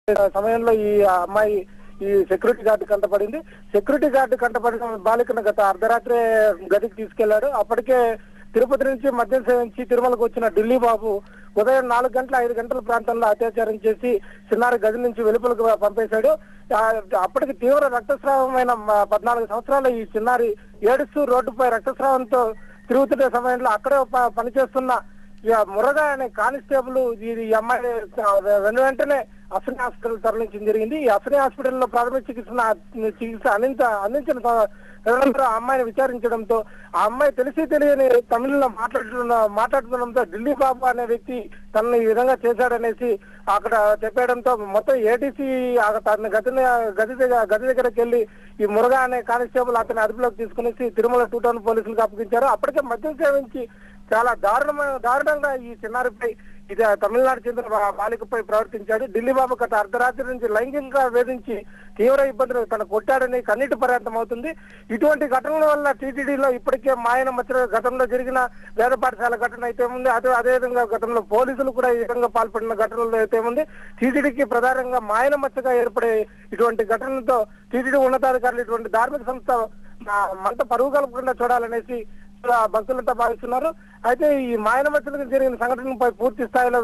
సమయంలో ఈ అమ్మాయి ఈ సెక్యూరిటీ గార్డు కంటపడింది. సెక్యూరిటీ గార్డు కంటపడిన బాలికను గత అర్ధరాత్రి గదికి తీసుకెళ్లాడు. అప్పటికే తిరుపతి నుంచి మద్యం సేవించి తిరుమలకు వచ్చిన ఢిల్లీ బాబు ఉదయం 4 గంటల 5 గంటల ప్రాంతంలో అత్యాచారం చేసి చిన్నారి గది నుంచి వెలుపలకు పంపేశాడు. అప్పటికి తీవ్ర రక్తస్రావమైన 14 సంవత్సరాల ఈ చిన్నారి ఏడుస్తూ రోడ్డుపై రక్తస్రావంతో తిరుగుతున్న సమయంలో అక్కడే పనిచేస్తున్న మురగా అనే కానిస్టేబుల్ ఈ అమ్మాయి వెంటనే అశ్విని హాస్పిటల్ తరలించడం జరిగింది. ఈ అశ్విని హాస్పిటల్లో ప్రాథమిక చికిత్స అందించిన అమ్మాయిని విచారించడంతో ఆ అమ్మాయి తెలిసి తెలియని తమిళంలో మాట్లాడుతుండడంతో ఢిల్లీ బాబు అనే వ్యక్తి తనని ఈ విధంగా చేశాడనేసి అక్కడ చెప్పడంతో మొత్తం ఏటీసీ తన గది దగ్గరికి వెళ్లి ఈ మురగా అనే కానిస్టేబుల్ అతని అదుపులోకి తీసుకునేసి తిరుమల 2 టౌన్ పోలీసులకు అప్పగించారు. అప్పటికే మద్యం సేవించి చాలా దారుణంగా ఈ చిన్నారిపై ఇది తమిళనాడు చెందిన బాలికపై ప్రవర్తించాడు. ఢిల్లీ బాబు గత అర్ధరాత్రి నుంచి లైంగికంగా వేధించి తీవ్ర ఇబ్బందులు తను కొట్టాడని కన్నీటి పర్యంతం అవుతుంది. ఇటువంటి ఘటనల వల్ల టీటీడీలో ఇప్పటికే మాయన మధ్య గతంలో జరిగిన వేద పాఠశాల ఘటన అయితే ఉంది. అదేవిధంగా గతంలో పోలీసులు కూడా ఈ విధంగా పాల్పడిన ఘటనలు అయితే ఉంది. టీటీడీకి ప్రధానంగా మాయన మచ్చగా ఏర్పడే ఇటువంటి ఘటనలతో టీటీడీ ఉన్నతాధికారులు ఇటువంటి ధార్మిక సంస్థ మంట పరువు కలపకుండా చూడాలనేసి భక్తులంతా భావిస్తున్నారు. అయితే ఈ మాయన మచ్చలకు జరిగిన సంఘటనపై పూర్తి స్థాయిలో